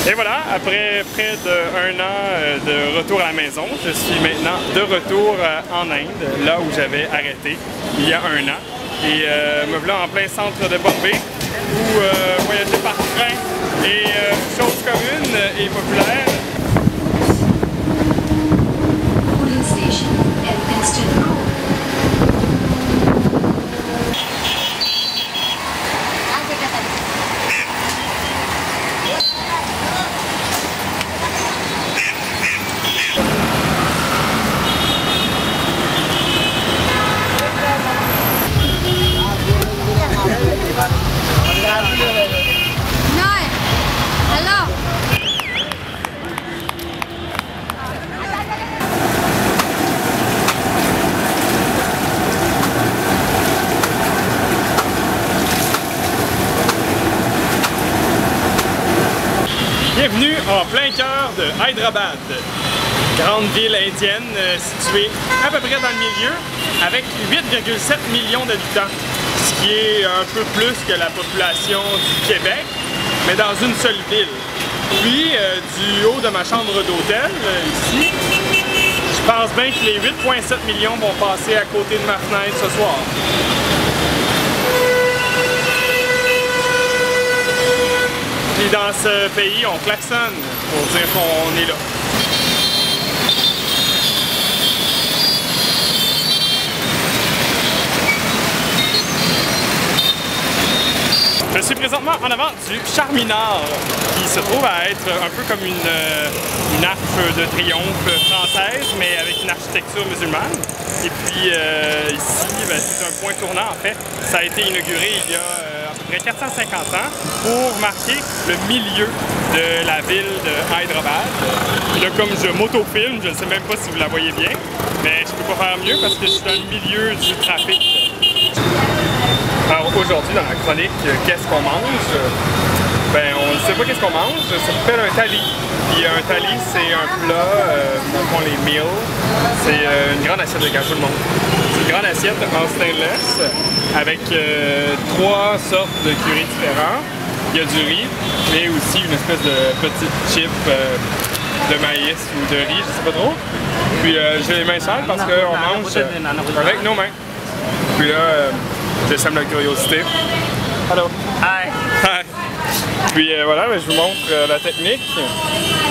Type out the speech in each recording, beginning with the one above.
Et voilà, après près d'1 an de retour à la maison, je suis maintenant de retour en Inde, là où j'avais arrêté il y a 1 an. Et me voilà en plein centre de Bombay, où voyager par train est chose commune et populaire. Bienvenue en plein cœur de Hyderabad, grande ville indienne située à peu près dans le milieu, avec 8,7 millions d'habitants, ce qui est un peu plus que la population du Québec, mais dans une seule ville. Puis, du haut de ma chambre d'hôtel, ici, je pense bien que les 8,7 millions vont passer à côté de ma fenêtre ce soir. Puis dans ce pays, on klaxonne pour dire qu'on est là. Je suis présentement en avant du Charminar, qui se trouve à être un peu comme une arche de triomphe française, mais avec une architecture musulmane. Et puis ici, c'est un point tournant en fait. Ça a été inauguré il y a à peu près 450 ans pour marquer le milieu de la ville de Hyderabad. Là, comme je m'autofilme, je ne sais même pas si vous la voyez bien, mais je peux pas faire mieux parce que je suis dans le milieu du trafic. Alors aujourd'hui, dans la chronique Qu'est-ce qu'on mange? Ben, on ne sait pas qu'est-ce qu'on mange, ça s'appelle un thali. Puis un thali, c'est un plat, on prend les meals, c'est une grande assiette de gâteau de monde. C'est une grande assiette en stainless avec 3 sortes de curry différents. Il y a du riz, mais aussi une espèce de petite chip de maïs ou de riz, je sais pas trop. Puis j'ai les mains sales parce qu'on mange avec nos mains. Puis là, je sème la curiosité. Hello. Hi. Hi. Puis voilà, je vous montre la technique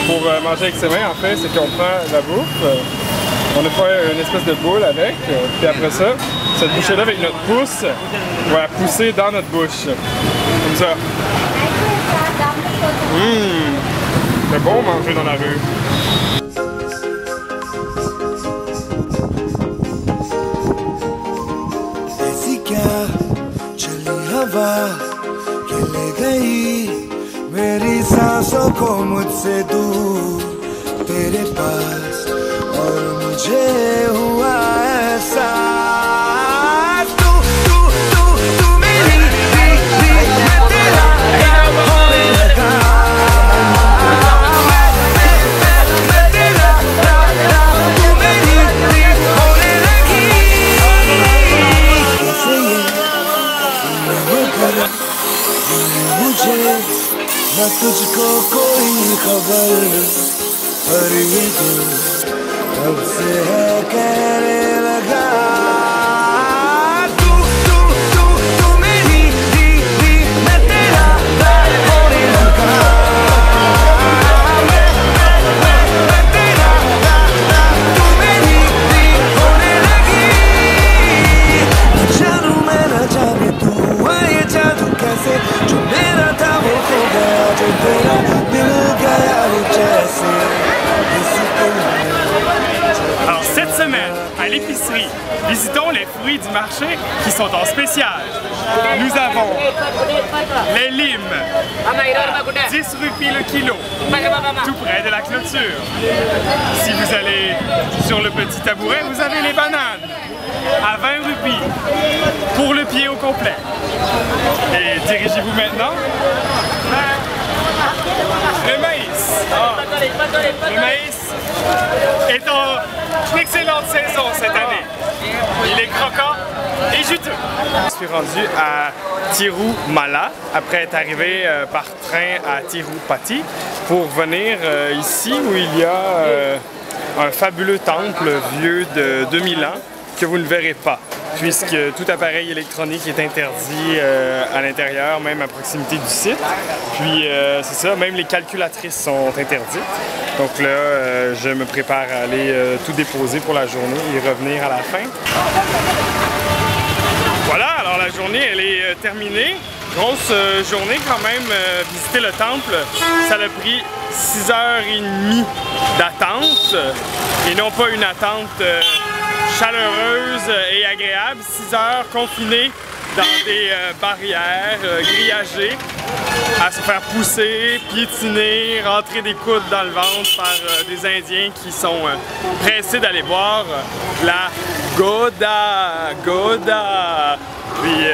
pour manger avec ses mains. En fait, c'est qu'on prend la bouffe, on a fait une espèce de boule avec, puis après ça, cette bouchée-là avec notre pouce, on va la pousser dans notre bouche. Comme ça. C'est bon manger dans la rue. के ले गई मेरी सांसों को मुझसे दूर तेरे पास और मुझे हुआ ऐसा तू तू तू तू मेरी मैं तेरा होने लगा मैं तेरा तू मेरी होने लगी मुझे न तुझको कोई खबर पर ये दिल कब से है कहने लगा तू तू तू तू मेरी मैं तेरा होने लगा मैं तेरा तू मेरी होने लगी जानू मैं न जाने तू ये जादू कैसे जो मेरा था वो खो गया जो तेरा मिल गया वो जैसे Alors cette semaine, à l'épicerie, visitons les fruits du marché qui sont en spécial. Nous avons les limes, 10 roupies le kilo, tout près de la clôture. Si vous allez sur le petit tabouret, vous avez les bananes, à 20 roupies, pour le pied au complet. Et dirigez-vous maintenant le maïs. Le maïs est en excellente saison cette année. Il est croquant et juteux. Je suis rendu à Tirumala après être arrivé par train à Tirupati pour venir ici où il y a un fabuleux temple vieux de 2000 ans que vous ne verrez pas, puisque tout appareil électronique est interdit à l'intérieur, même à proximité du site. Puis c'est ça, même les calculatrices sont interdites. Donc là, je me prépare à aller tout déposer pour la journée et revenir à la fin. Voilà, alors la journée, elle est terminée. Grosse journée quand même, visiter le temple. Ça a pris 6h30 d'attente et non pas une attente chaleureuse et agréable. 6 heures confinées dans des barrières grillagées, à se faire pousser, piétiner, rentrer des coudes dans le ventre par des Indiens qui sont pressés d'aller voir la Goda. Puis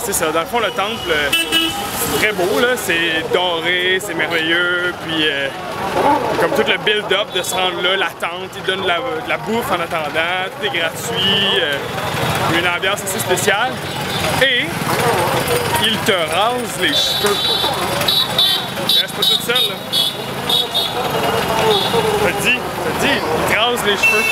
c'est ça, dans le fond le temple, c'est très beau, c'est doré, c'est merveilleux, puis comme tout le build-up de se rendre là, l'attente, ils donnent de la bouffe en attendant, tout est gratuit, une ambiance assez spéciale, et ils te rasent les cheveux. Je reste pas toute seule là. Je te dis, ils te rasent les cheveux.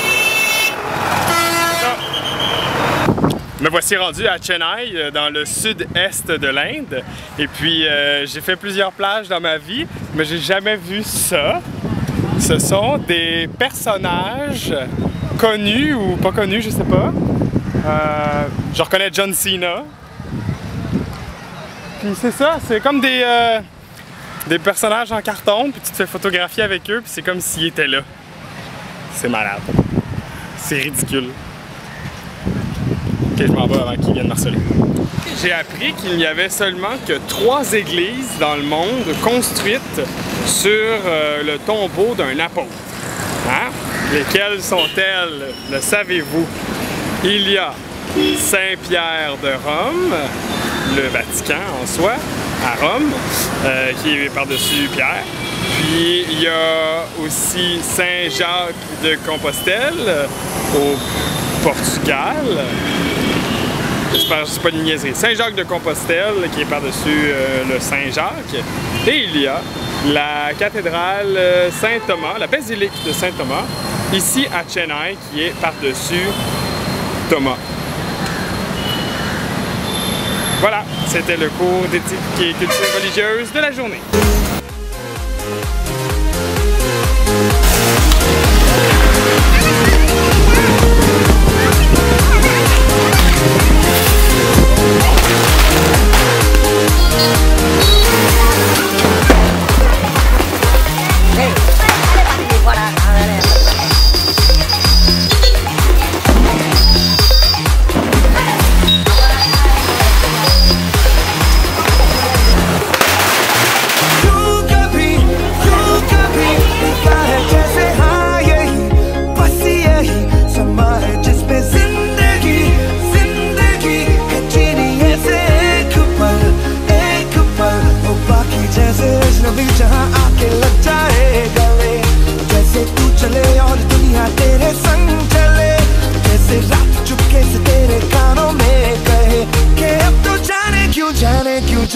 Me voici rendu à Chennai, dans le sud-est de l'Inde. Et puis, j'ai fait plusieurs plages dans ma vie, mais j'ai jamais vu ça. Ce sont des personnages connus ou pas connus, je sais pas. Je reconnais John Cena. Puis c'est ça, c'est comme des personnages en carton, puis tu te fais photographier avec eux, puis c'est comme s'ils étaient là. C'est malade. C'est ridicule. Ok, je m'en vais avant qu'ils viennent harceler. J'ai appris qu'il n'y avait seulement que 3 églises dans le monde construites sur le tombeau d'un apôtre. Hein? Lesquelles sont-elles? Le savez-vous? Il y a Saint-Pierre de Rome, le Vatican en soi, à Rome, qui est par-dessus Pierre. Puis il y a aussi Saint-Jacques de Compostelle, au Portugal. J'espère que c'est pas une niaiserie. Saint-Jacques de Compostelle, qui est par-dessus le Saint-Jacques. Et il y a la cathédrale Saint-Thomas, la basilique de Saint-Thomas, ici à Chennai, qui est par-dessus Thomas. Voilà, c'était le cours d'éthique et culture religieuse de la journée.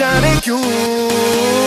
जाने क्यों